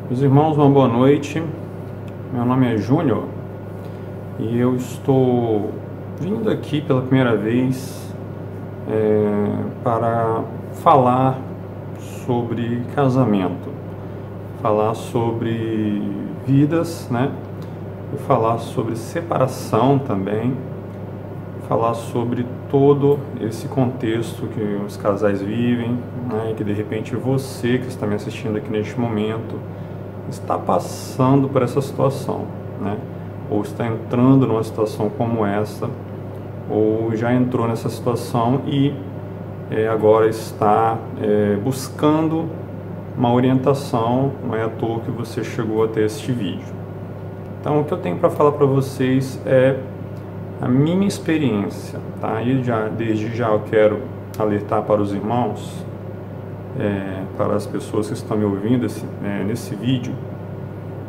Meus irmãos, uma boa noite. Meu nome é Júnior e eu estou vindo aqui pela primeira vez para falar sobre casamento, falar sobre vidas, né? E falar sobre separação também, falar sobre todo esse contexto que os casais vivem, né? E que de repente você que está me assistindo aqui neste momento está passando por essa situação, né? Ou está entrando numa situação como essa, ou já entrou nessa situação e agora está buscando uma orientação. Não é à toa que você chegou até este vídeo. Então, o que eu tenho para falar para vocês é a minha experiência, tá? E desde já eu quero alertar para os irmãos, para as pessoas que estão me ouvindo nesse vídeo,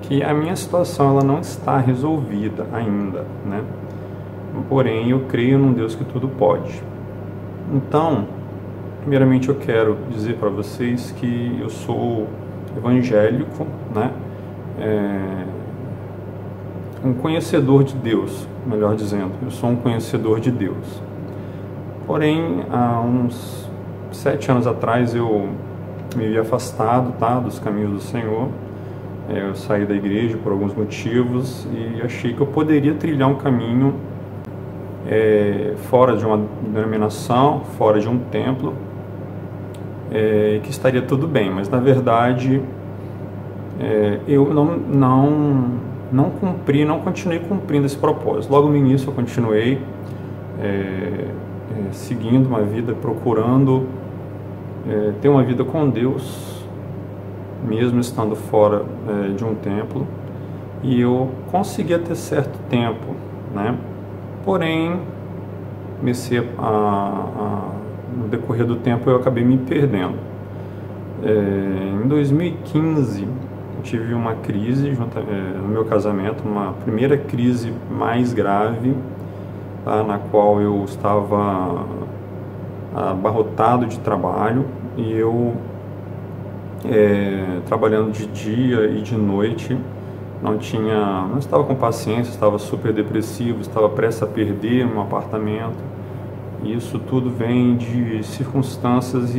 que a minha situação ela não está resolvida ainda, né? Porém, eu creio num Deus que tudo pode. Então, primeiramente eu quero dizer para vocês que eu sou evangélico, né? Um conhecedor de Deus, melhor dizendo, eu sou um conhecedor de Deus. Porém, há uns 7 anos atrás eu me vi afastado, tá, dos caminhos do Senhor. Eu saí da igreja por alguns motivos e achei que eu poderia trilhar um caminho fora de uma denominação, fora de um templo, que estaria tudo bem, mas na verdade eu não continuei cumprindo esse propósito. Logo no início eu continuei seguindo uma vida, procurando ter uma vida com Deus, mesmo estando fora de um templo, e eu conseguia ter certo tempo, né? Porém, no decorrer do tempo eu acabei me perdendo. Em 2015 eu tive uma crise no meu casamento, uma primeira crise mais grave, tá? Na qual eu estava abarrotado de trabalho e eu trabalhando de dia e de noite, não estava com paciência, estava super depressivo, estava prestes a perder um apartamento. E isso tudo vem de circunstâncias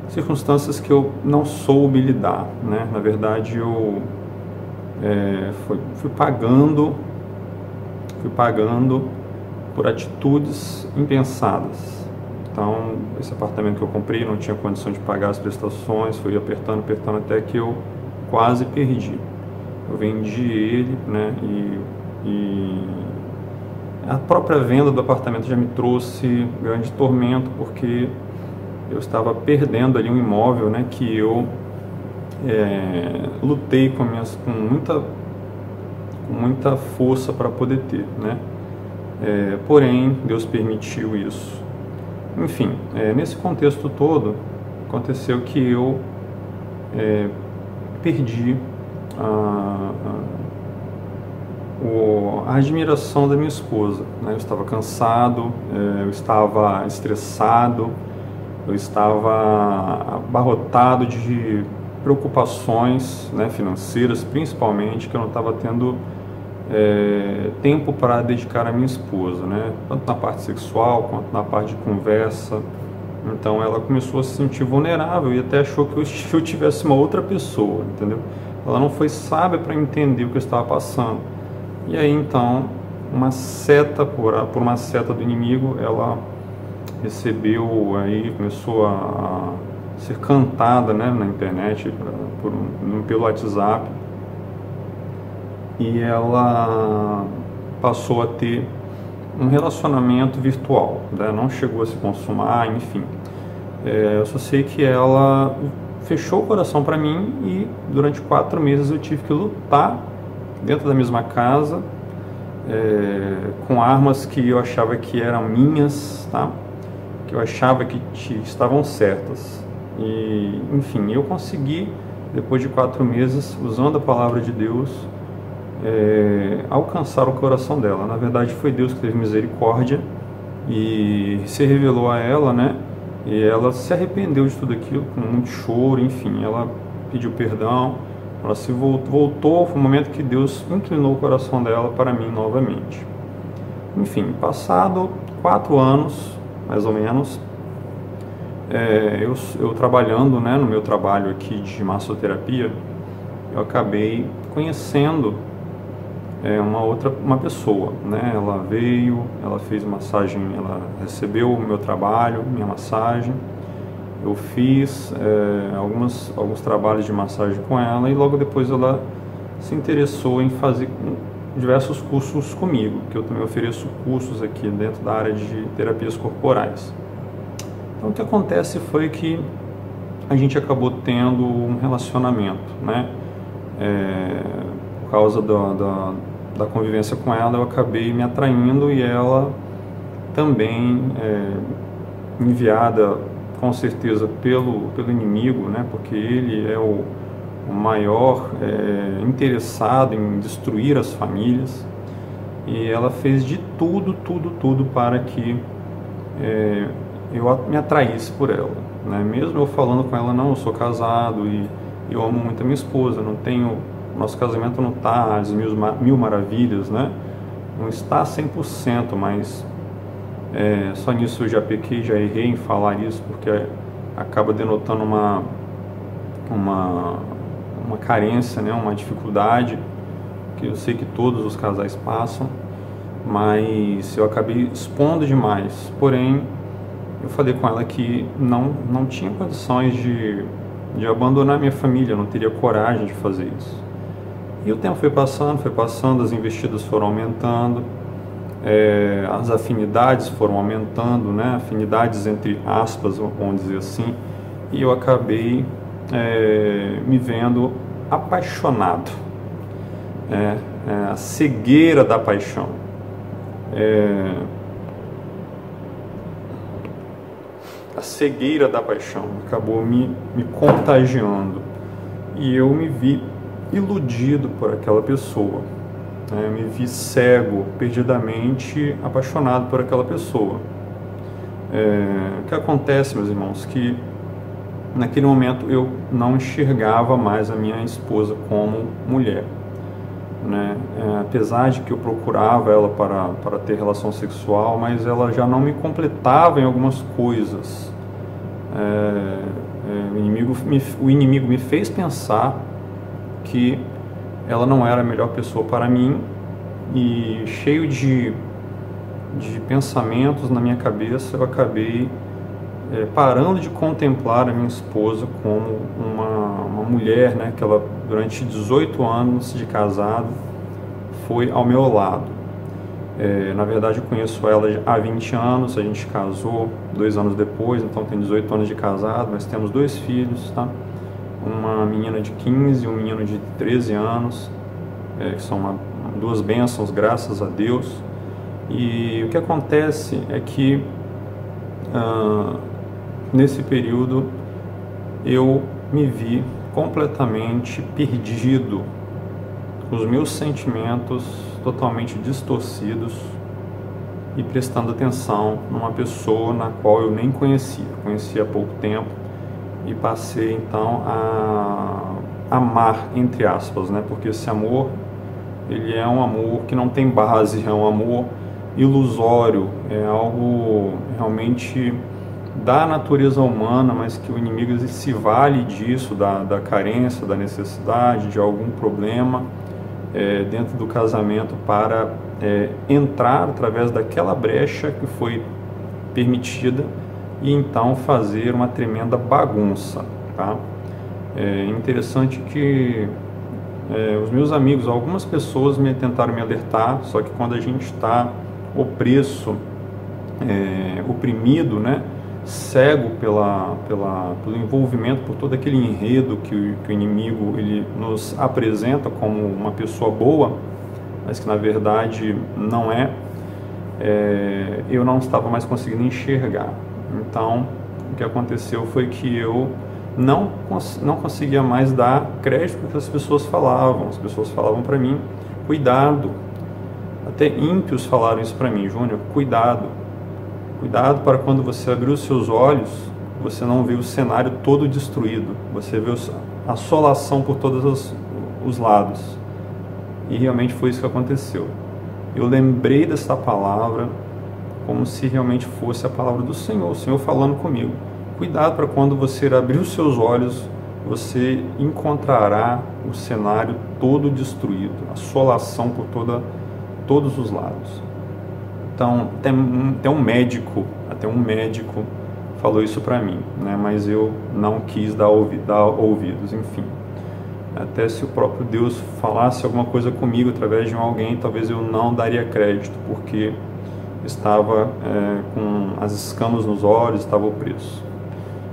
circunstâncias que eu não soube lidar, né? Na verdade, eu fui pagando por atitudes impensadas. Então, esse apartamento que eu comprei, não tinha condição de pagar as prestações, fui apertando até que eu quase perdi. Eu vendi ele, né, e a própria venda do apartamento já me trouxe grande tormento, porque eu estava perdendo ali um imóvel, né, que eu lutei com muita força para poder ter, né. Porém, Deus permitiu isso. Enfim, nesse contexto todo, aconteceu que eu perdi a admiração da minha esposa, né? Eu estava cansado, eu estava estressado, eu estava abarrotado de preocupações, né, financeiras principalmente, que eu não estava tendo tempo para dedicar à minha esposa, né? Tanto na parte sexual quanto na parte de conversa. Então ela começou a se sentir vulnerável e até achou que eu tivesse uma outra pessoa, entendeu? Ela não foi sábia para entender o que eu estava passando. E aí então, por uma seta do inimigo, ela recebeu, aí começou a ser cantada, né, na internet, pelo WhatsApp. E ela passou a ter um relacionamento virtual, né? Não chegou a se consumar, enfim. Eu só sei que ela fechou o coração para mim e durante 4 meses eu tive que lutar dentro da mesma casa, com armas que eu achava que eram minhas, tá? Que eu achava que estavam certas. E, enfim, eu consegui, depois de 4 meses, usando a palavra de Deus, alcançar o coração dela. Na verdade, foi Deus que teve misericórdia e se revelou a ela, né, E ela se arrependeu de tudo aquilo, com muito choro, enfim, ela pediu perdão, ela se voltou, foi o momento que Deus inclinou o coração dela para mim novamente. Enfim, passado 4 anos, mais ou menos, eu trabalhando, né, no meu trabalho aqui de massoterapia, eu acabei conhecendo uma pessoa, né? Ela veio, ela fez massagem, ela recebeu o meu trabalho, minha massagem. Eu fiz alguns trabalhos de massagem com ela e logo depois ela se interessou em fazer diversos cursos comigo, que eu também ofereço cursos aqui dentro da área de terapias corporais. Então o que acontece foi que a gente acabou tendo um relacionamento, né? Por causa da convivência com ela, eu acabei me atraindo e ela também enviada com certeza pelo inimigo, né? Porque ele é o maior interessado em destruir as famílias, e ela fez de tudo para que eu me atraísse por ela, né? Mesmo eu falando com ela, não, eu sou casado e eu amo muito a minha esposa, nosso casamento não está às mil maravilhas, né? Não está 100%, mas só nisso eu já pequei, já errei em falar isso, porque acaba denotando uma carência, né? Uma dificuldade que eu sei que todos os casais passam, mas eu acabei expondo demais. Porém, eu falei com ela que não tinha condições de abandonar minha família, eu não teria coragem de fazer isso. E o tempo foi passando, as investidas foram aumentando, as afinidades foram aumentando, né? Afinidades entre aspas, vamos dizer assim, e eu acabei me vendo apaixonado, a cegueira da paixão. A cegueira da paixão acabou me contagiando e eu me vi iludido por aquela pessoa, né? Me vi cego, perdidamente apaixonado por aquela pessoa. O que acontece, meus irmãos, que naquele momento eu não enxergava mais a minha esposa como mulher, né? Apesar de que eu procurava ela para ter relação sexual, mas ela já não me completava em algumas coisas. O inimigo me fez pensar que ela não era a melhor pessoa para mim, e cheio de pensamentos na minha cabeça, eu acabei parando de contemplar a minha esposa como uma mulher, né, que ela durante 18 anos de casado foi ao meu lado. Na verdade, eu conheço ela há 20 anos, a gente casou 2 anos depois, então tem 18 anos de casado, nós temos 2 filhos, tá? Uma menina de 15 e um menino de 13 anos, que são 2 bênçãos, graças a Deus. E o que acontece é que nesse período eu me vi completamente perdido, com os meus sentimentos totalmente distorcidos e prestando atenção numa pessoa na qual eu nem conhecia há pouco tempo, e passei então a amar, entre aspas, né? Porque esse amor, ele é um amor que não tem base, é um amor ilusório, é algo realmente da natureza humana, mas que o inimigo se vale disso, da carência, da necessidade, de algum problema dentro do casamento, para entrar através daquela brecha que foi permitida e então fazer uma tremenda bagunça, tá? É interessante que os meus amigos, algumas pessoas tentaram me alertar, só que quando a gente está opresso, oprimido, né, cego pelo envolvimento, por todo aquele enredo que o inimigo ele nos apresenta como uma pessoa boa, mas que na verdade não é, eu não estava mais conseguindo enxergar. Então, o que aconteceu foi que eu não conseguia mais dar crédito ao que as pessoas falavam. As pessoas falavam para mim, cuidado. Até ímpios falaram isso para mim, Júnior, cuidado. Cuidado para quando você abrir os seus olhos, você não vê o cenário todo destruído, você vê a assolação por todos os lados. E realmente foi isso que aconteceu. Eu lembrei dessa palavra como se realmente fosse a palavra do Senhor, o Senhor falando comigo. Cuidado para quando você abrir os seus olhos, você encontrará o cenário todo destruído, assolação por todos os lados. Então, até um médico falou isso para mim, né? Mas eu não quis dar ouvidos, enfim. Até se o próprio Deus falasse alguma coisa comigo através de alguém, talvez eu não daria crédito, porque estava com as escamas nos olhos, estava opresso.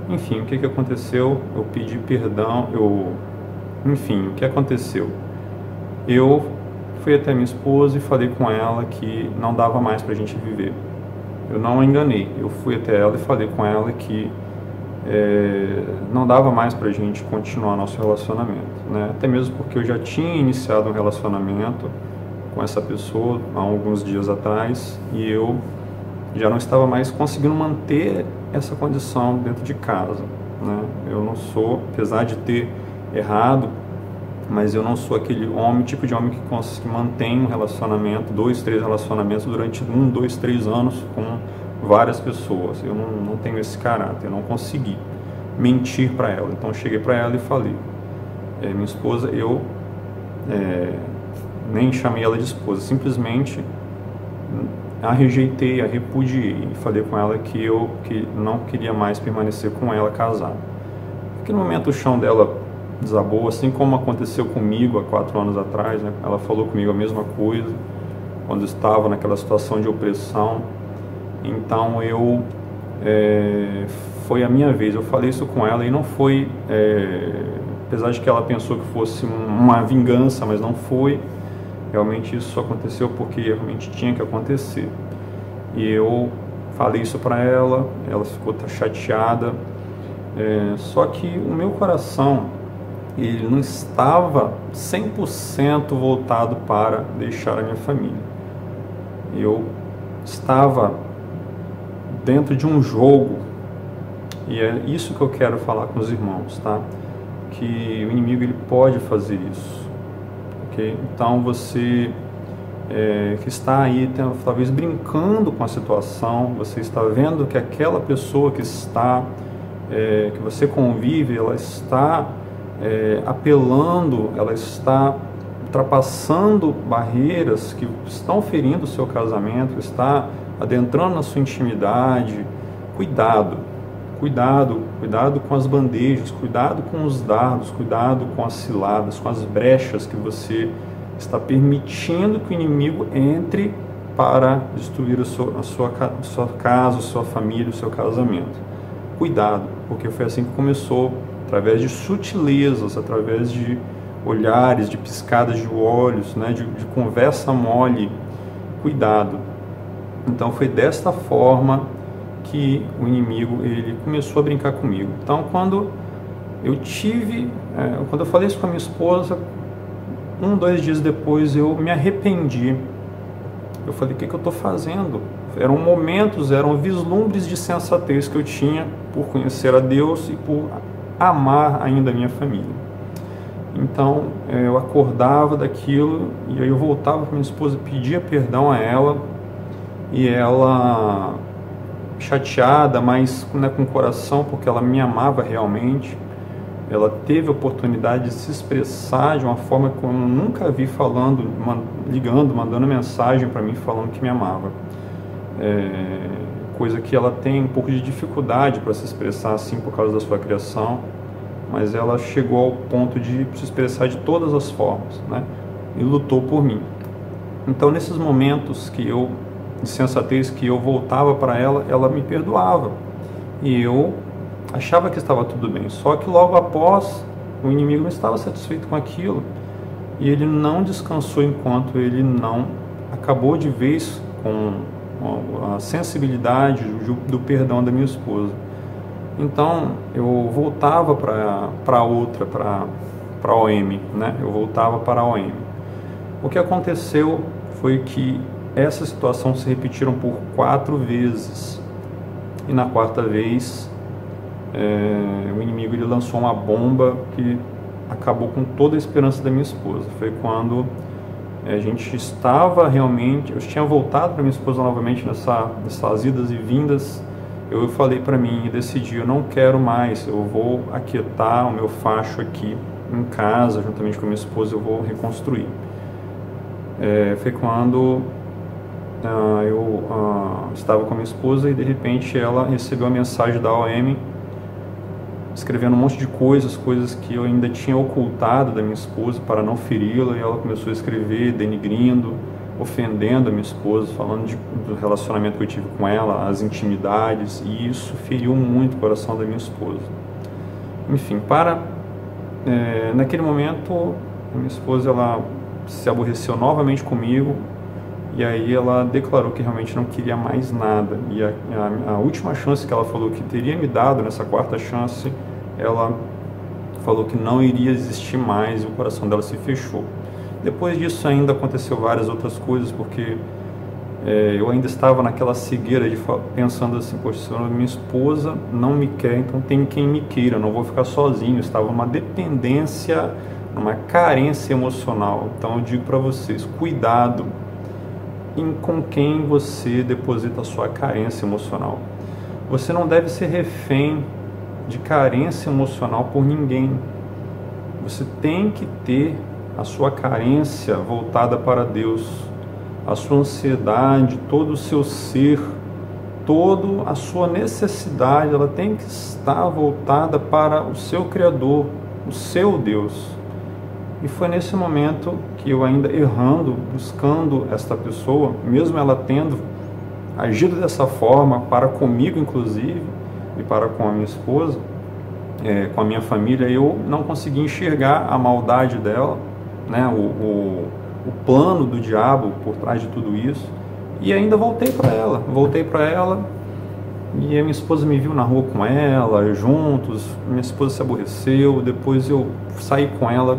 Enfim, o que aconteceu? Eu pedi perdão, enfim, o que aconteceu? Eu fui até minha esposa e falei com ela que não dava mais para a gente viver. Eu não a enganei, eu fui até ela e falei com ela que não dava mais para a gente continuar nosso relacionamento, né? Até mesmo porque eu já tinha iniciado um relacionamento com essa pessoa há alguns dias atrás e eu já não estava mais conseguindo manter essa condição dentro de casa, né? Eu não sou, apesar de ter errado, mas eu não sou aquele tipo de homem que mantém um relacionamento, 2, 3 relacionamentos durante 1, 2, 3 anos com várias pessoas. Eu não tenho esse caráter, eu não consegui mentir para ela. Então eu cheguei para ela e falei, minha esposa, eu nem chamei ela de esposa, simplesmente a rejeitei, a repudiei e falei com ela que não queria mais permanecer com ela casado. Naquele momento o chão dela desabou, assim como aconteceu comigo há 4 anos atrás, né? Ela falou comigo a mesma coisa quando estava naquela situação de opressão. Então foi a minha vez, eu falei isso com ela e não foi, apesar de que ela pensou que fosse uma vingança, mas não foi. Realmente isso só aconteceu porque realmente tinha que acontecer. E eu falei isso para ela, ela ficou chateada. Só que o meu coração, ele não estava 100% voltado para deixar a minha família. Eu estava dentro de um jogo, e é isso que eu quero falar com os irmãos, tá? Que o inimigo ele pode fazer isso. Então você que está aí talvez brincando com a situação, você está vendo que aquela pessoa que você convive, ela está apelando, ela está ultrapassando barreiras que estão ferindo o seu casamento, está adentrando na sua intimidade. Cuidado com as bandejas, cuidado com os dardos, cuidado com as ciladas, com as brechas que você está permitindo que o inimigo entre para destruir a sua casa, a sua família, o seu casamento. Cuidado, porque foi assim que começou, através de sutilezas, através de olhares, de piscadas de olhos, né, de conversa mole. Cuidado. Então foi desta forma que o inimigo ele começou a brincar comigo. Então quando eu falei isso com a minha esposa, 1, 2 dias depois eu me arrependi. Eu falei, o que eu estou fazendo? Eram momentos, eram vislumbres de sensatez que eu tinha por conhecer a Deus e por amar ainda a minha família. Então eu acordava daquilo e aí eu voltava para minha esposa, pedia perdão a ela, e ela, chateada, mas com o coração, porque ela me amava realmente, ela teve a oportunidade de se expressar de uma forma que eu nunca vi, ligando, mandando mensagem para mim falando que me amava. Coisa que ela tem um pouco de dificuldade para se expressar assim por causa da sua criação, mas ela chegou ao ponto de se expressar de todas as formas, né? E lutou por mim. Então nesses momentos de sensatez que eu voltava para ela, ela me perdoava e eu achava que estava tudo bem. Só que logo após, o inimigo não estava satisfeito com aquilo e ele não descansou enquanto ele não acabou de vez com a sensibilidade do perdão da minha esposa. Então eu voltava para a OM, né? Eu voltava para a OM. O que aconteceu foi que essa situação se repetiram por 4 vezes. E na 4ª vez o inimigo ele lançou uma bomba que acabou com toda a esperança da minha esposa. Foi quando a gente estava realmente, eu tinha voltado para minha esposa novamente nessas idas e vindas. Eu falei para mim e decidi, eu não quero mais, eu vou aquietar o meu facho aqui em casa, juntamente com a minha esposa, eu vou reconstruir. Foi quando eu estava com a minha esposa e de repente ela recebeu a mensagem da OM escrevendo um monte de coisas que eu ainda tinha ocultado da minha esposa para não feri-la, e ela começou a escrever denigrindo, ofendendo a minha esposa, falando do relacionamento que eu tive com ela, as intimidades, e isso feriu muito o coração da minha esposa. Enfim, naquele momento a minha esposa ela se aborreceu novamente comigo, e aí ela declarou que realmente não queria mais nada. E a última chance que ela falou que teria me dado, nessa quarta chance, ela falou que não iria existir mais, e o coração dela se fechou. Depois disso ainda aconteceu várias outras coisas, porque eu ainda estava naquela cegueira pensando assim, poxa, minha esposa não me quer, então tem quem me queira, não vou ficar sozinho. Eu estava numa dependência, numa carência emocional. Então eu digo para vocês, cuidado com quem você deposita a sua carência emocional. Você não deve ser refém de carência emocional por ninguém. Você tem que ter a sua carência voltada para Deus, a sua ansiedade, todo o seu ser, toda a sua necessidade, ela tem que estar voltada para o seu Criador, o seu Deus. E foi nesse momento que eu, ainda errando, buscando esta pessoa, mesmo ela tendo agido dessa forma para comigo inclusive, e para com a minha esposa, com a minha família, eu não consegui enxergar a maldade dela, né, o plano do diabo por trás de tudo isso, e ainda voltei para ela, e a minha esposa me viu na rua com ela, juntos, minha esposa se aborreceu, depois eu saí com ela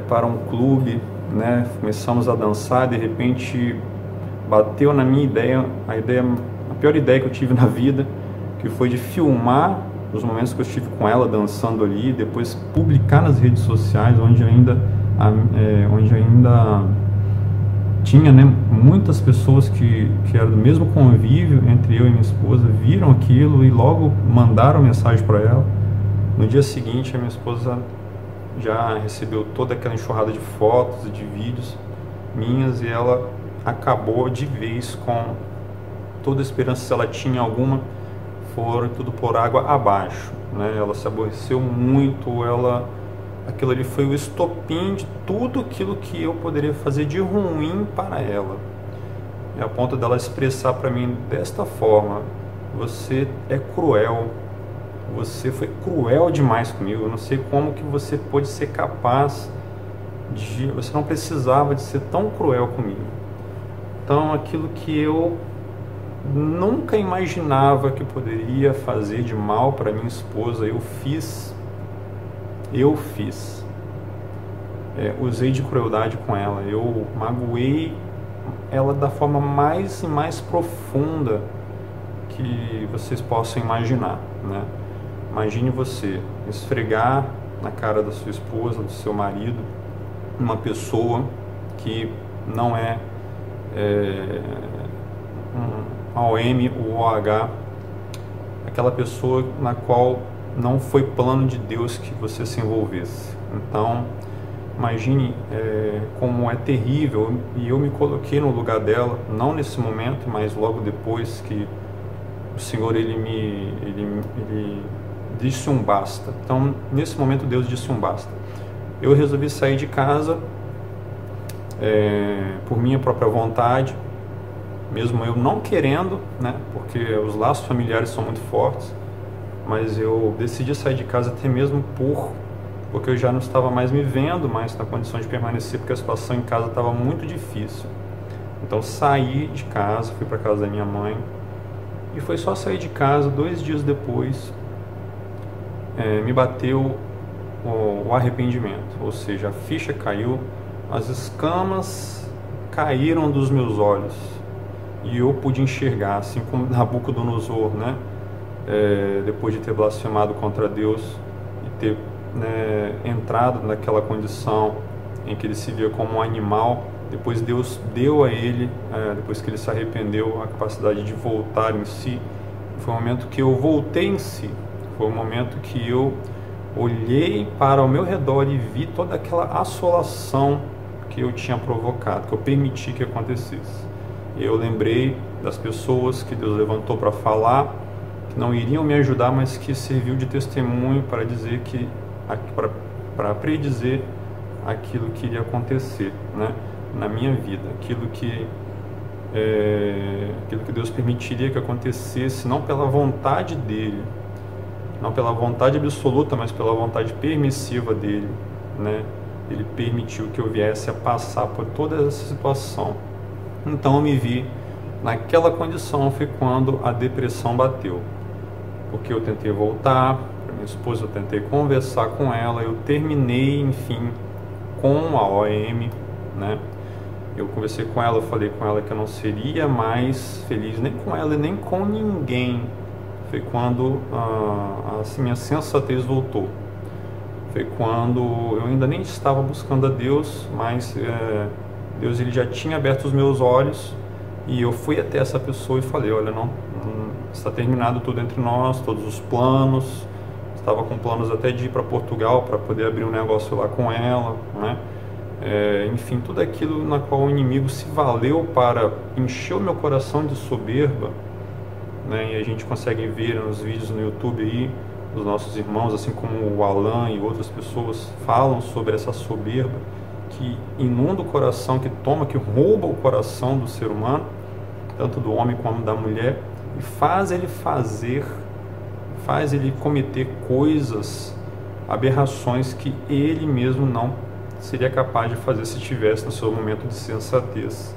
para um clube, né, começamos a dançar, de repente bateu na minha ideia, a pior ideia que eu tive na vida, que foi de filmar os momentos que eu estive com ela dançando ali, depois publicar nas redes sociais, onde ainda tinha, né, muitas pessoas que eram do mesmo convívio entre eu e minha esposa, viram aquilo e logo mandaram mensagem para ela. No dia seguinte, a minha esposa já recebeu toda aquela enxurrada de fotos e de vídeos minhas, e ela acabou de vez com toda a esperança, se ela tinha alguma, foram tudo por água abaixo, né? Ela se aborreceu muito, aquilo ali foi o estopim de tudo aquilo que eu poderia fazer de ruim para ela. É a ponto dela expressar para mim desta forma: você é cruel, você foi cruel demais comigo, eu não sei como que você pôde ser capaz de, você não precisava de ser tão cruel comigo. Então aquilo que eu nunca imaginava que poderia fazer de mal para minha esposa, eu fiz. Usei de crueldade com ela, eu magoei ela da forma mais e mais profunda que vocês possam imaginar, né? Imagine você esfregar na cara da sua esposa, do seu marido, uma pessoa que não é um OM ou OH, aquela pessoa na qual não foi plano de Deus que você se envolvesse. Então, imagine como é terrível, e eu me coloquei no lugar dela, não nesse momento, mas logo depois que o Senhor ele disse um basta. Então, nesse momento, Deus disse um basta. Eu resolvi sair de casa por minha própria vontade, mesmo eu não querendo, né? Porque os laços familiares são muito fortes, mas eu decidi sair de casa até mesmo porque eu já não estava mais me vendo mais na condição de permanecer, porque a situação em casa estava muito difícil. Então saí de casa, fui para casa da minha mãe, e foi só sair de casa, 2 dias depois, me bateu o arrependimento, ou seja, a ficha caiu, as escamas caíram dos meus olhos, e eu pude enxergar, assim como Nabucodonosor, né? depois de ter blasfemado contra Deus e ter, né, entrado naquela condição em que ele se via como um animal. Depois Deus deu a ele, depois que ele se arrependeu, a capacidade de voltar em si. Foi o momento que eu voltei em si. Foi o momento que eu olhei para o meu redor e vi toda aquela assolação que eu tinha provocado, que eu permiti que acontecesse. Eu lembrei das pessoas que Deus levantou para falar, que não iriam me ajudar, mas que serviu de testemunho para dizer que, para predizer aquilo que iria acontecer, né, na minha vida, aquilo que Deus permitiria que acontecesse, não pela vontade dele, não pela vontade absoluta, mas pela vontade permissiva dele, né? Ele permitiu que eu viesse a passar por toda essa situação. Então eu me vi naquela condição. Foi quando a depressão bateu, porque eu tentei voltar para minha esposa, eu tentei conversar com ela, eu terminei, enfim, com a OM, né? Eu conversei com ela, eu falei com ela que eu não seria mais feliz nem com ela e nem com ninguém. Foi quando assim, minha sensatez voltou. Foi quando eu ainda nem estava buscando a Deus, mas Deus ele já tinha aberto os meus olhos, e eu fui até essa pessoa e falei: olha, não está terminado tudo entre nós, todos os planos. Estava com planos até de ir para Portugal para poder abrir um negócio lá com ela, né? Enfim, tudo aquilo na qual o inimigo se valeu para encher o meu coração de soberba, né? E a gente consegue ver nos vídeos no YouTube aí, os nossos irmãos, assim como o Alan e outras pessoas, falam sobre essa soberba que inunda o coração, que rouba o coração do ser humano, tanto do homem como da mulher, e faz ele cometer coisas, aberrações que ele mesmo não seria capaz de fazer se estivesse no seu momento de sensatez.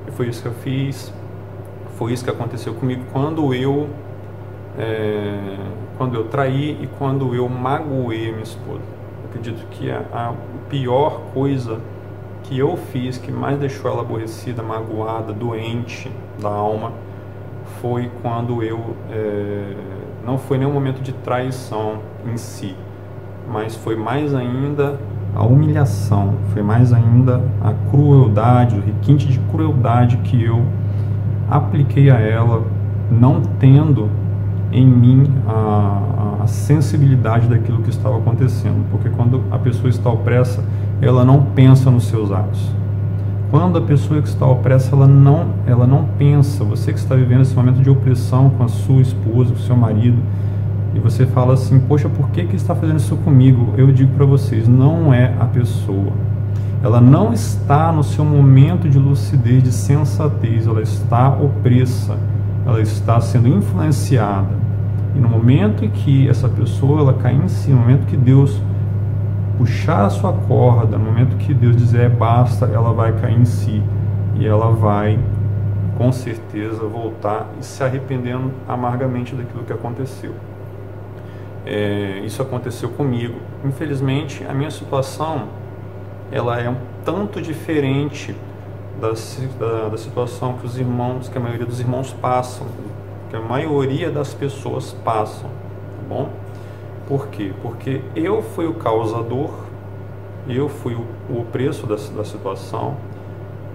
E foi isso que eu fiz, foi isso que aconteceu comigo quando eu traí e quando eu magoei minha esposa. Eu acredito que a pior coisa que eu fiz, que mais deixou ela aborrecida, magoada, doente da alma, foi quando não foi nenhum momento de traição em si, mas foi mais ainda a humilhação, foi mais ainda a crueldade, o requinte de crueldade que eu apliquei a ela, não tendo em mim a sensibilidade daquilo que estava acontecendo, porque quando a pessoa está opressa, ela não pensa nos seus atos. Quando a pessoa que está opressa, ela não pensa. Você que está vivendo esse momento de opressão com a sua esposa, com o seu marido, e você fala assim: poxa, por que está fazendo isso comigo? Eu digo para vocês, não é a pessoa. Ela não está no seu momento de lucidez, de sensatez, ela está opressa, ela está sendo influenciada. E no momento em que essa pessoa ela cair em si, no momento que Deus puxar a sua corda, no momento que Deus dizer basta, ela vai cair em si, e ela vai com certeza voltar e se arrependendo amargamente daquilo que aconteceu. Isso aconteceu comigo. Infelizmente, a minha situação ela é um tanto diferente da situação que a maioria dos irmãos passam, que a maioria das pessoas passam, tá bom? Por quê? Porque eu fui o causador, eu fui o preço da situação,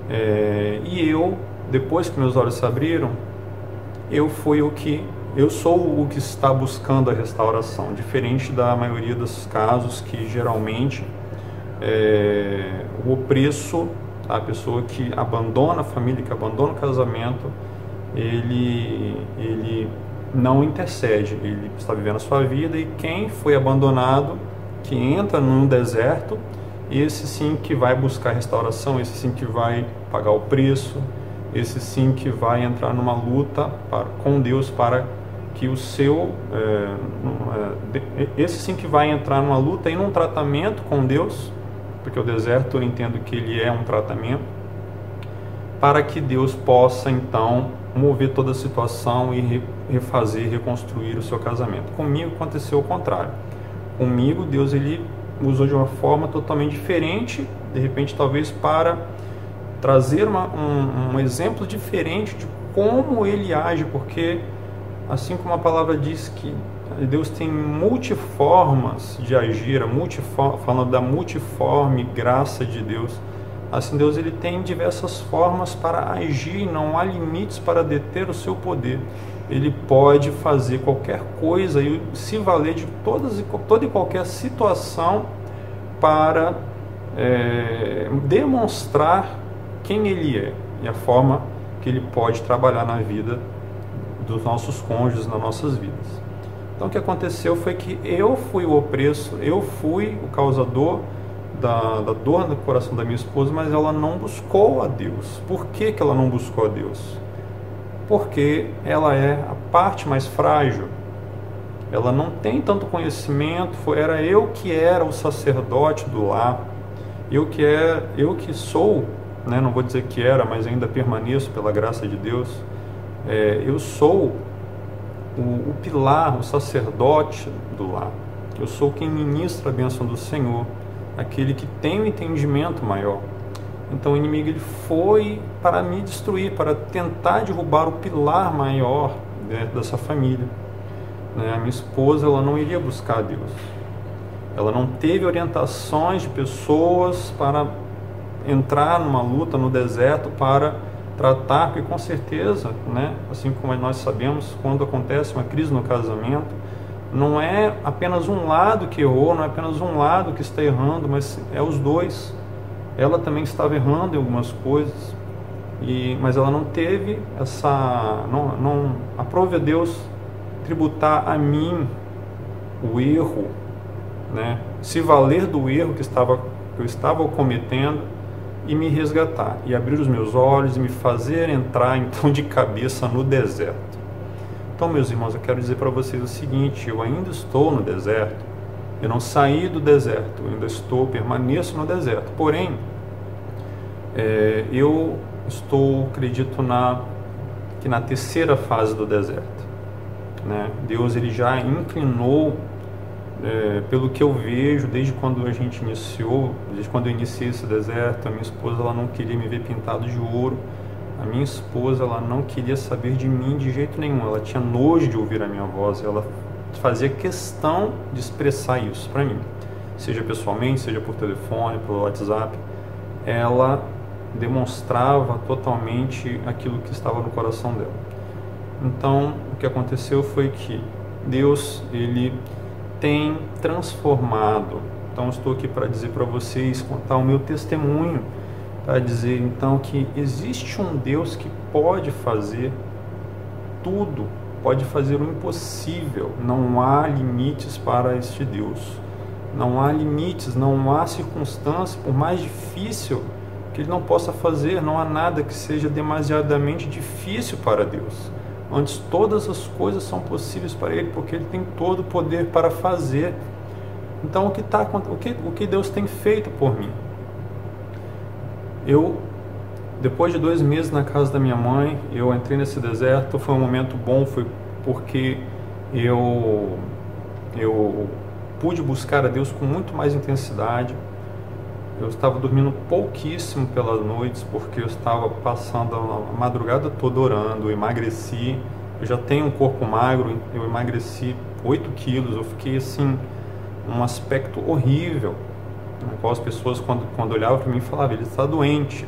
e eu, depois que meus olhos se abriram, eu sou o que está buscando a restauração, diferente da maioria dos casos que geralmente o opresso, a pessoa que abandona a família, que abandona o casamento, ele não intercede, ele está vivendo a sua vida, e quem foi abandonado, que entra num deserto, esse sim que vai buscar restauração, esse sim que vai pagar o preço, esse sim que vai entrar numa luta com Deus para que o seu... esse sim que vai entrar numa luta e num tratamento com Deus, porque o deserto eu entendo que ele é um tratamento, para que Deus possa então mover toda a situação e refazer, reconstruir o seu casamento. Comigo aconteceu o contrário. Comigo Deus ele usou de uma forma totalmente diferente, de repente talvez para trazer um exemplo diferente de como ele age, porque Assim como a palavra diz que Deus tem multiformas de agir, falando da multiforme graça de Deus, assim Deus ele tem diversas formas para agir, não há limites para deter o seu poder. Ele pode fazer qualquer coisa e se valer de toda e qualquer situação para demonstrar quem Ele é e a forma que Ele pode trabalhar na vida dos nossos cônjuges, nas nossas vidas. Então o que aconteceu foi que eu fui o opresso, eu fui o causador da dor no coração da minha esposa, mas ela não buscou a Deus. Por que ela não buscou a Deus? Porque ela é a parte mais frágil, ela não tem tanto conhecimento, era eu que era o sacerdote do lar, eu que sou, né, não vou dizer que era, mas ainda permaneço pela graça de Deus, eu sou o pilar, o sacerdote do lar, eu sou quem ministra a bênção do Senhor, aquele que tem um entendimento maior. Então o inimigo ele foi para me destruir, para tentar derrubar o pilar maior dessa família. A minha esposa ela não iria buscar a Deus. Ela não teve orientações de pessoas para entrar numa luta no deserto para tratar, porque com certeza, assim como nós sabemos, quando acontece uma crise no casamento, não é apenas um lado que errou, não é apenas um lado que está errando, mas é os dois. Ela também estava errando em algumas coisas, mas ela não teve não aprove a Deus tributar a mim o erro, se valer do erro que eu estava cometendo e me resgatar, e abrir os meus olhos e me fazer entrar então de cabeça no deserto. Então, meus irmãos, eu quero dizer para vocês o seguinte: eu ainda estou no deserto, eu não saí do deserto, eu ainda permaneço no deserto, porém, eu acredito que na terceira fase do deserto, Deus ele já inclinou, pelo que eu vejo, desde quando a gente iniciou, desde quando eu iniciei esse deserto, a minha esposa ela não queria me ver pintado de ouro, a minha esposa ela não queria saber de mim de jeito nenhum, ela tinha nojo de ouvir a minha voz, ela fazia questão de expressar isso para mim, seja pessoalmente, seja por telefone, por WhatsApp, ela demonstrava totalmente aquilo que estava no coração dela. Então, o que aconteceu foi que Deus, ele tem transformado. Então, estou aqui para dizer para vocês, contar o meu testemunho, para dizer então que existe um Deus que pode fazer tudo, pode fazer o impossível. Não há limites para este Deus. Não há limites, não há circunstância, por mais difícil que Ele não possa fazer, não há nada que seja demasiadamente difícil para Deus. Antes, todas as coisas são possíveis para Ele, porque Ele tem todo o poder para fazer. Então, o que Deus tem feito por mim? Depois de 2 meses na casa da minha mãe, eu entrei nesse deserto. Foi um momento bom, foi porque eu pude buscar a Deus com muito mais intensidade. Eu estava dormindo pouquíssimo pelas noites, porque eu estava passando a madrugada toda orando, eu emagreci, eu já tenho um corpo magro, eu emagreci 8 quilos, eu fiquei assim, um aspecto horrível, na qual as pessoas quando olhavam para mim falavam, ele está doente,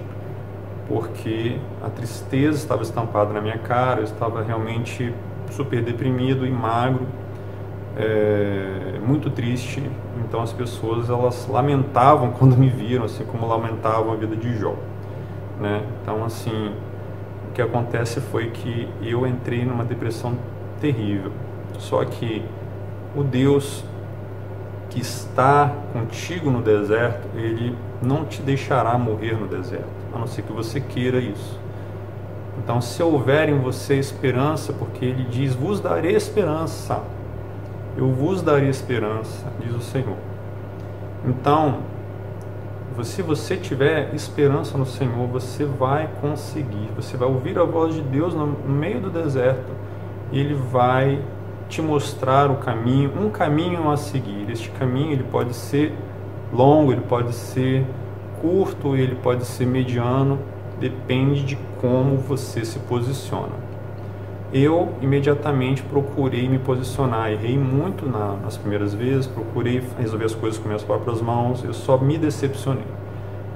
porque a tristeza estava estampada na minha cara, eu estava realmente super deprimido e magro, muito triste. Então as pessoas elas lamentavam quando me viram, assim como lamentavam a vida de Jó, Então assim, o que acontece foi que eu entrei numa depressão terrível. Só que o Deus que está contigo no deserto, Ele não te deixará morrer no deserto, a não ser que você queira isso. Então, se houver em você esperança, porque Ele diz, vos darei esperança, eu vos darei esperança, diz o Senhor. Então, se você tiver esperança no Senhor, você vai conseguir, você vai ouvir a voz de Deus no meio do deserto, e Ele vai te mostrar o caminho, um caminho a seguir. Este caminho ele pode ser longo, ele pode ser curto, ele pode ser mediano, depende de como você se posiciona. eu imediatamente procurei me posicionar. Errei muito nas primeiras vezes, procurei resolver as coisas com minhas próprias mãos, eu só me decepcionei.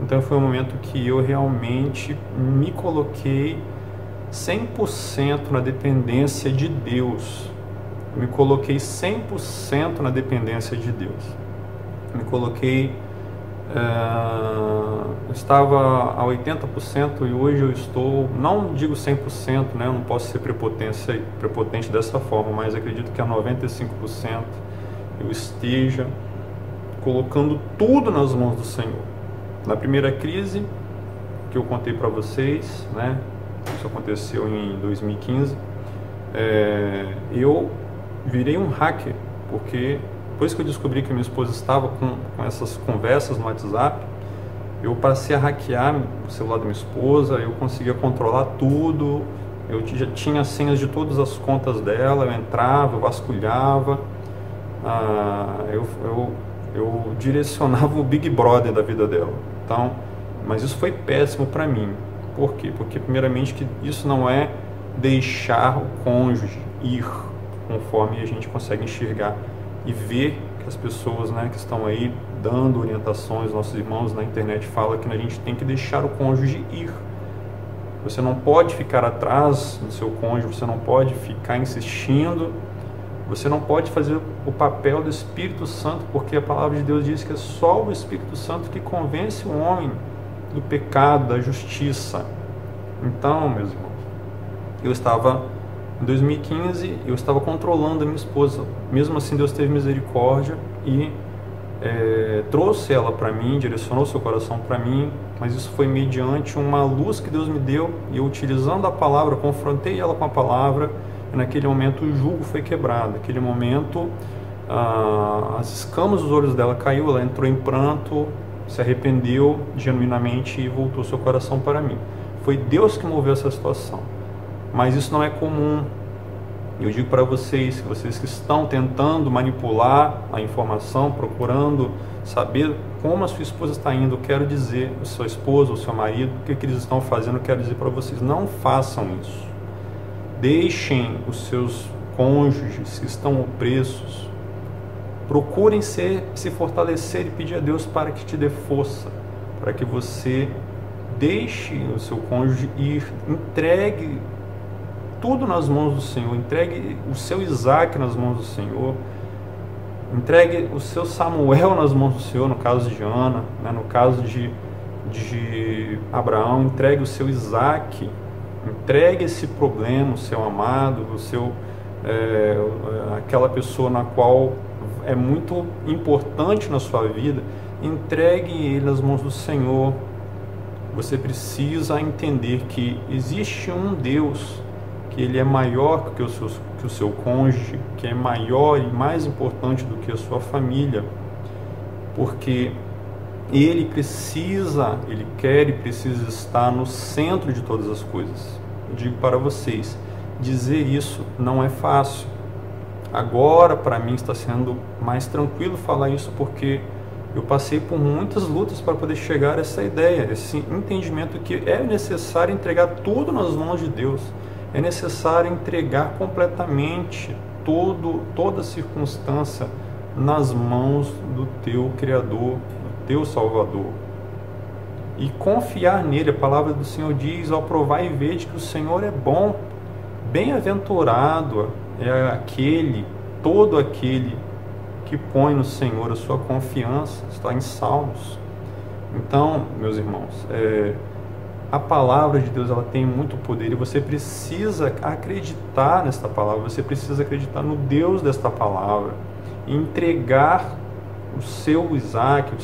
Então foi um momento que eu realmente me coloquei 100% na dependência de Deus. Me coloquei 100% na dependência de Deus. Me coloquei, eu estava a 80% e hoje eu estou, não digo 100%, né? Eu não posso ser prepotente dessa forma, mas acredito que a 95% eu esteja colocando tudo nas mãos do Senhor. Na primeira crise que eu contei para vocês, né? Isso aconteceu em 2015, eu virei um hacker, porque depois que eu descobri que minha esposa estava com essas conversas no WhatsApp, eu passei a hackear o celular da minha esposa, eu conseguia controlar tudo, eu já tinha senhas de todas as contas dela, eu entrava, eu vasculhava, eu direcionava o Big Brother da vida dela. Então, mas isso foi péssimo para mim. Por quê? Porque primeiramente que isso não é deixar o cônjuge ir conforme a gente consegue enxergar e ver que as pessoas, né, que estão aí dando orientações, nossos irmãos na internet falam que a gente tem que deixar o cônjuge ir. Você não pode ficar atrás do seu cônjuge, você não pode ficar insistindo, você não pode fazer o papel do Espírito Santo, porque a palavra de Deus diz que é só o Espírito Santo que convence o homem do pecado, da justiça. Então, meus irmãos, eu estava em 2015, eu estava controlando a minha esposa. Mesmo assim, Deus teve misericórdia e trouxe ela para mim, direcionou seu coração para mim, mas isso foi mediante uma luz que Deus me deu, e eu, utilizando a palavra, confrontei ela com a palavra, e naquele momento o jugo foi quebrado. Naquele momento as escamas dos olhos dela caiu, ela entrou em pranto, se arrependeu genuinamente e voltou seu coração para mim. Foi Deus que moveu essa situação, mas isso não é comum. Eu digo para vocês que estão tentando manipular a informação, procurando saber como a sua esposa está indo, eu quero dizer, a sua esposa, o seu marido, o que eles estão fazendo, eu quero dizer para vocês, não façam isso. Deixem os seus cônjuges que estão opressos, procurem se fortalecer e pedir a Deus para que te dê força, para que você deixe o seu cônjuge ir, entregue tudo nas mãos do Senhor, entregue o seu Isaac nas mãos do Senhor, entregue o seu Samuel nas mãos do Senhor, no caso de Ana, né, no caso de Abraão, entregue o seu Isaac, entregue esse problema, o seu amado, o seu, aquela pessoa na qual é muito importante na sua vida, entregue ele nas mãos do Senhor. Você precisa entender que existe um Deus, que ele é maior que o seu cônjuge, que é maior e mais importante do que a sua família, porque ele quer e precisa estar no centro de todas as coisas. Eu digo para vocês, dizer isso não é fácil. Agora, para mim, está sendo mais tranquilo falar isso, porque eu passei por muitas lutas para poder chegar a essa ideia, esse entendimento que é necessário entregar tudo nas mãos de Deus. É necessário entregar completamente toda circunstância nas mãos do teu Criador, do teu Salvador. E confiar nele. A palavra do Senhor diz, ao provar e ver que o Senhor é bom, bem-aventurado é todo aquele que põe no Senhor a sua confiança. Está em Salmos. Então, meus irmãos, a palavra de Deus, ela tem muito poder, e você precisa acreditar nesta palavra, você precisa acreditar no Deus desta palavra, e entregar o seu Isaac, o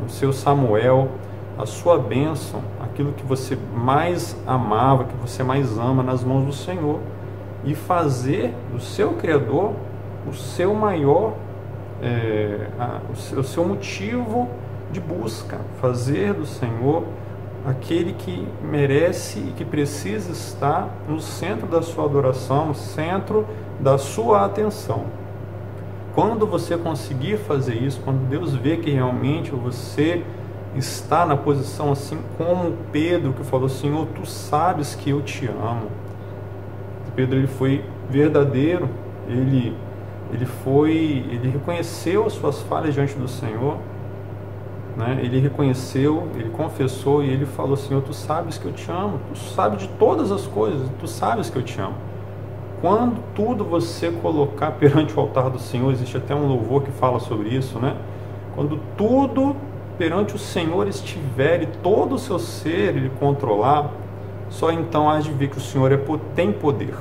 seu Samuel, a sua bênção, aquilo que você mais amava, que você mais ama, nas mãos do Senhor, e fazer do seu Criador o seu maior, o seu motivo de busca, fazer do Senhor aquele que merece e que precisa estar no centro da sua adoração, no centro da sua atenção. Quando você conseguir fazer isso, quando Deus vê que realmente você está na posição assim como Pedro, que falou, Senhor, tu sabes que eu te amo, Pedro ele foi verdadeiro, ele reconheceu as suas falhas diante do Senhor, né? Ele reconheceu, ele confessou e ele falou: Senhor, tu sabes que eu te amo, tu sabes de todas as coisas, tu sabes que eu te amo. Quando tudo você colocar perante o altar do Senhor, existe até um louvor que fala sobre isso, né? Quando tudo perante o Senhor estiver e todo o seu ser ele controlar, só então há de ver que o Senhor tem poder.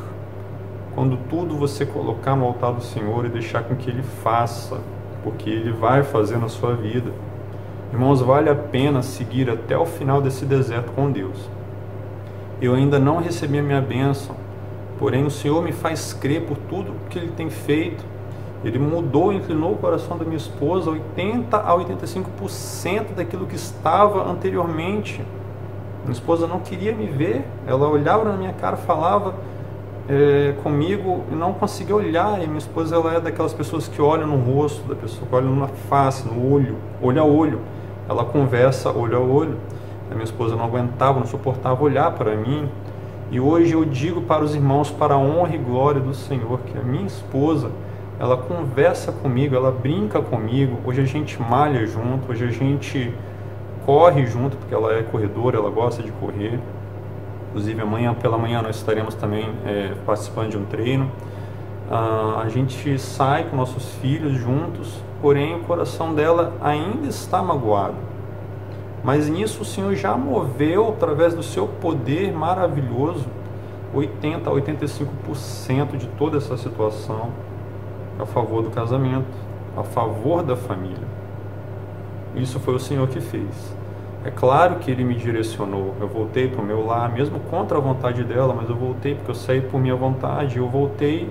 Quando tudo você colocar no altar do Senhor e deixar com que Ele faça, porque Ele vai fazer na sua vida. Irmãos, vale a pena seguir até o final desse deserto com Deus. Eu ainda não recebi a minha bênção, porém o Senhor me faz crer por tudo que Ele tem feito. Ele mudou, inclinou o coração da minha esposa 80 a 85% daquilo que estava anteriormente. Minha esposa não queria me ver, ela olhava na minha cara, falava comigo e não conseguia olhar. E minha esposa, ela é daquelas pessoas que olham no rosto da pessoa, que olham na face, no olho, olho a olho. Ela conversa olho a olho. A minha esposa não aguentava, não suportava olhar para mim. E hoje eu digo para os irmãos, para a honra e glória do Senhor, que a minha esposa, ela conversa comigo, ela brinca comigo. Hoje a gente malha junto, hoje a gente corre junto, porque ela é corredora, ela gosta de correr. Inclusive pela manhã nós estaremos também participando de um treino. A gente sai com nossos filhos juntos, porém o coração dela ainda está magoado. Mas nisso o Senhor já moveu, através do seu poder maravilhoso, 80 a 85% de toda essa situação a favor do casamento, a favor da família. Isso foi o Senhor que fez. É claro que Ele me direcionou. Eu voltei para o meu lar, mesmo contra a vontade dela, mas eu voltei porque eu saí por minha vontade. Eu voltei,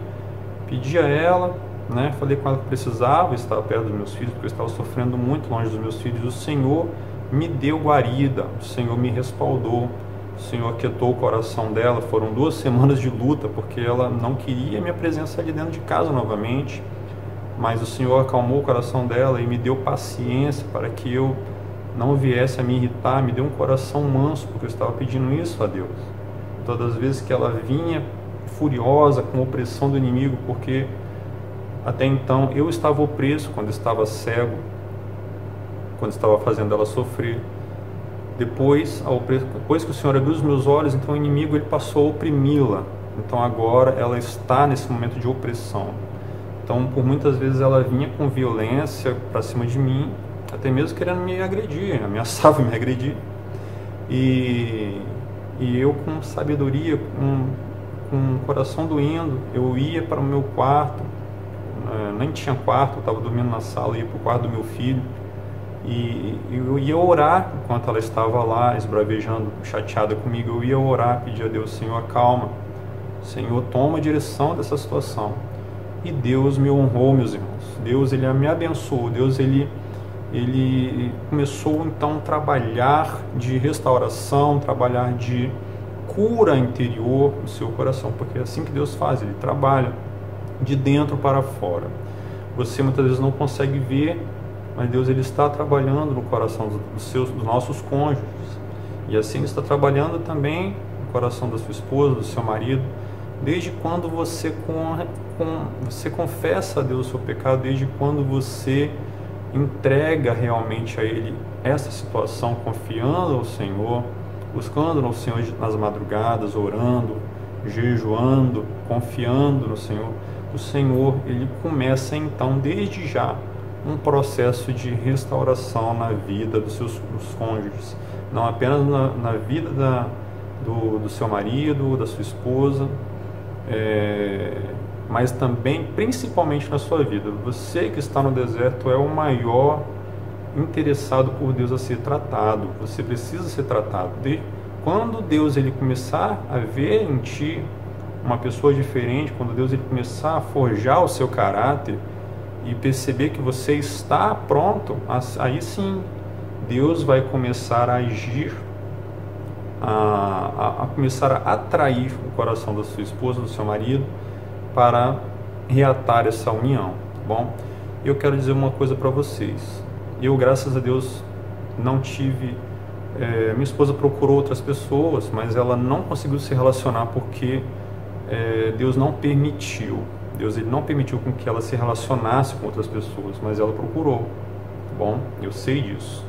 pedi a ela, né, falei com ela que precisava estar perto dos meus filhos, porque eu estava sofrendo muito longe dos meus filhos. O Senhor me deu guarida, o Senhor me respaldou, o Senhor aquietou o coração dela. Foram 2 semanas de luta, porque ela não queria minha presença ali dentro de casa novamente, mas o Senhor acalmou o coração dela e me deu paciência para que eu não viesse a me irritar, me deu um coração manso, porque eu estava pedindo isso a Deus. Todas as vezes que ela vinha furiosa, com opressão do inimigo, porque até então eu estava opresso quando estava cego, quando estava fazendo ela sofrer. Depois que o Senhor abriu os meus olhos, então o inimigo ele passou a oprimi-la. Então agora ela está nesse momento de opressão. Então por muitas vezes ela vinha com violência para cima de mim, até mesmo querendo me agredir, ameaçava me agredir. E eu, com sabedoria, com o coração doendo, eu ia para o meu quarto, nem tinha quarto, eu estava dormindo na sala, ia para o quarto do meu filho, e eu ia orar enquanto ela estava lá, esbravejando, chateada comigo. Eu ia orar, pedir a Deus: Senhor, acalma, Senhor, toma a direção dessa situação. E Deus me honrou, meus irmãos. Deus, Ele me abençoou. Deus, Ele começou então a trabalhar de restauração, trabalhar de cura interior no seu coração, porque é assim que Deus faz, Ele trabalha de dentro para fora. Você muitas vezes não consegue ver, mas Deus, Ele está trabalhando no coração dos nossos cônjuges, e assim Ele está trabalhando também no coração da sua esposa, do seu marido. Desde quando você confessa a Deus o seu pecado, desde quando você entrega realmente a Ele essa situação, confiando ao Senhor, buscando ao Senhor nas madrugadas, orando, jejuando, confiando no Senhor, o Senhor, Ele começa então desde já um processo de restauração na vida dos cônjuges, não apenas na vida do seu marido, da sua esposa, mas também, principalmente na sua vida. Você que está no deserto é o maior interessado por Deus a ser tratado. Você precisa ser tratado. Quando Deus ele começar a ver em ti uma pessoa diferente, quando Deus ele começar a forjar o seu caráter e perceber que você está pronto, aí sim Deus vai começar a agir, a começar a atrair o coração da sua esposa, do seu marido, para reatar essa união, tá bom? Eu quero dizer uma coisa para vocês. Eu, graças a Deus, não tive... minha esposa procurou outras pessoas, mas ela não conseguiu se relacionar porque Deus não permitiu. Deus ele não permitiu com que ela se relacionasse com outras pessoas, mas ela procurou. Tá bom? Eu sei disso.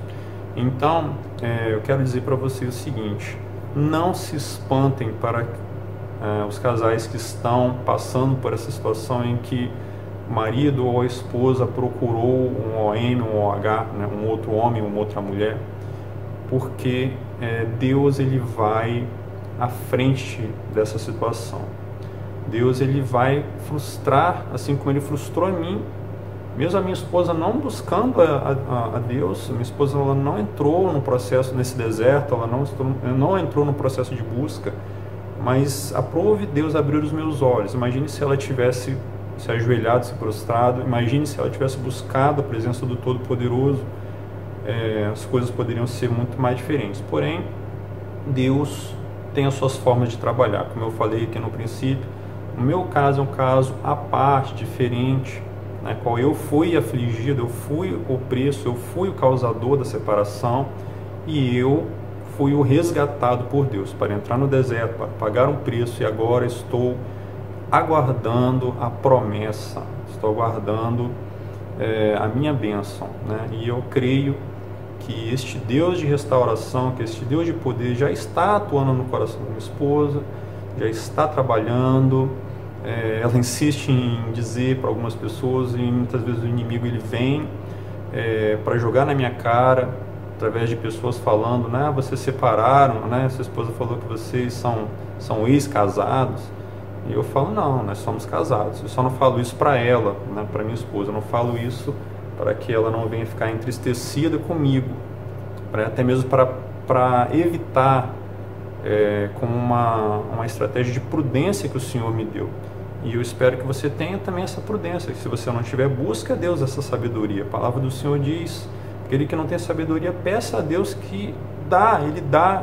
Então, eu quero dizer para vocês o seguinte: não se espantem para os casais que estão passando por essa situação em que o marido ou a esposa procurou um OM, um OH, né, um outro homem, uma outra mulher, porque Deus ele vai à frente dessa situação. Deus ele vai frustrar, assim como ele frustrou em mim. Mesmo a minha esposa não buscando a Deus, minha esposa ela não entrou no processo, nesse deserto, ela não entrou no processo de busca, mas aprove Deus abrir os meus olhos. Imagine se ela tivesse se ajoelhado, se prostrado, imagine se ela tivesse buscado a presença do Todo-Poderoso, as coisas poderiam ser muito mais diferentes. Porém, Deus tem as suas formas de trabalhar, como eu falei aqui no princípio. O meu caso é um caso à parte, diferente, na qual eu fui afligido, eu fui o preço, eu fui o causador da separação e eu fui o resgatado por Deus para entrar no deserto, para pagar um preço, e agora estou aguardando a promessa, estou aguardando a minha bênção, né? E eu creio que este Deus de restauração, que este Deus de poder já está atuando no coração da minha esposa, já está trabalhando. Ela insiste em dizer para algumas pessoas, e muitas vezes o inimigo ele vem para jogar na minha cara, através de pessoas falando, né, vocês separaram, né, sua esposa falou que vocês são ex-casados. E eu falo, não, nós somos casados. Eu só não falo isso para ela, né, para minha esposa. Eu não falo isso para que ela não venha ficar entristecida comigo, até mesmo para evitar com uma estratégia de prudência que o Senhor me deu. E eu espero que você tenha também essa prudência, que se você não tiver, busque a Deus essa sabedoria. A palavra do Senhor diz: aquele que não tem sabedoria, peça a Deus que dá, Ele dá,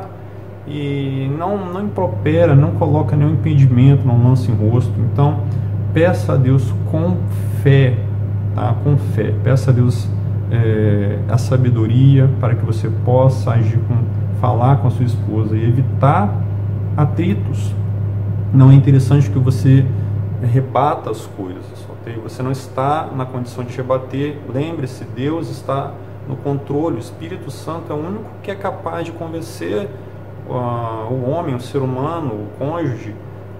e não impropera, não coloca nenhum impedimento, não lança em rosto. Então, peça a Deus com fé, tá? Com fé. Peça a Deus a sabedoria para que você possa agir falar com a sua esposa e evitar atritos. Não é interessante que você rebata as coisas, ok? Você não está na condição de rebater. Lembre-se, Deus está no controle. O Espírito Santo é o único que é capaz de convencer o homem, o ser humano, o cônjuge,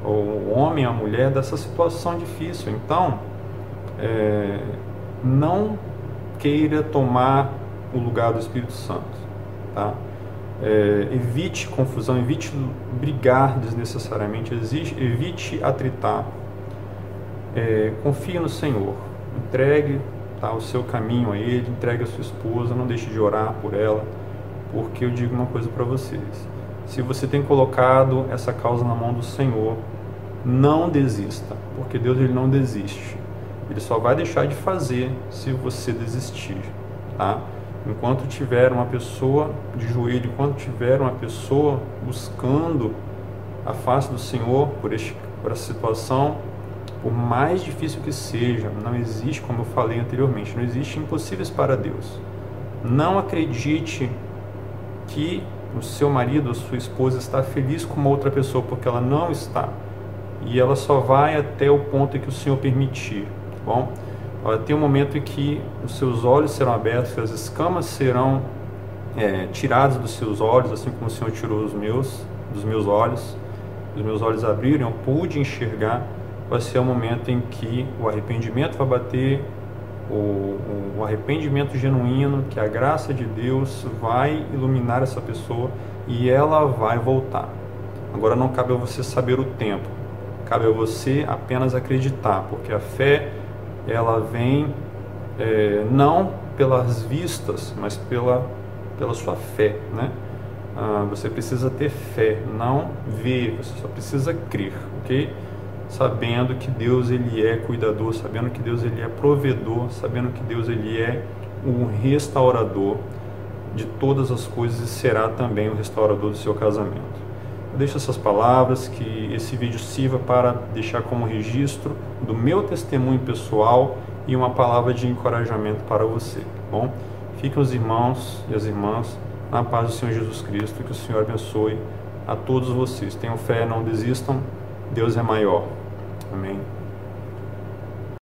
o homem, a mulher, dessa situação difícil. Então, não queira tomar o lugar do Espírito Santo, tá? Evite confusão, evite brigar desnecessariamente, evite atritar. Confie no Senhor, entregue, tá, o seu caminho a Ele, entregue a sua esposa, não deixe de orar por ela, porque eu digo uma coisa para vocês: se você tem colocado essa causa na mão do Senhor, não desista, porque Deus ele não desiste. Ele só vai deixar de fazer se você desistir, tá? Enquanto tiver uma pessoa de joelho, enquanto tiver uma pessoa buscando a face do Senhor por essa situação, por mais difícil que seja, não existe, como eu falei anteriormente, não existe impossíveis para Deus. Não acredite que o seu marido ou sua esposa está feliz com uma outra pessoa, porque ela não está. E ela só vai até o ponto em que o Senhor permitir, tá bom? Tem um momento em que os seus olhos serão abertos, que as escamas serão tiradas dos seus olhos, assim como o Senhor tirou dos meus olhos. Os meus olhos abriram, eu pude enxergar. Vai ser o momento em que o arrependimento vai bater, o arrependimento genuíno, que a graça de Deus vai iluminar essa pessoa e ela vai voltar. Agora não cabe a você saber o tempo, cabe a você apenas acreditar, porque a fé ela vem não pelas vistas, mas pela sua fé, né? Você precisa ter fé, não ver, você só precisa crer, ok? Sabendo que Deus ele é cuidador, sabendo que Deus ele é provedor, sabendo que Deus ele é o restaurador de todas as coisas e será também o restaurador do seu casamento. Eu deixo essas palavras, que esse vídeo sirva para deixar como registro do meu testemunho pessoal e uma palavra de encorajamento para você, tá bom? Fiquem os irmãos e as irmãs na paz do Senhor Jesus Cristo, que o Senhor abençoe a todos vocês. Tenham fé, não desistam. Deus é maior. Amém?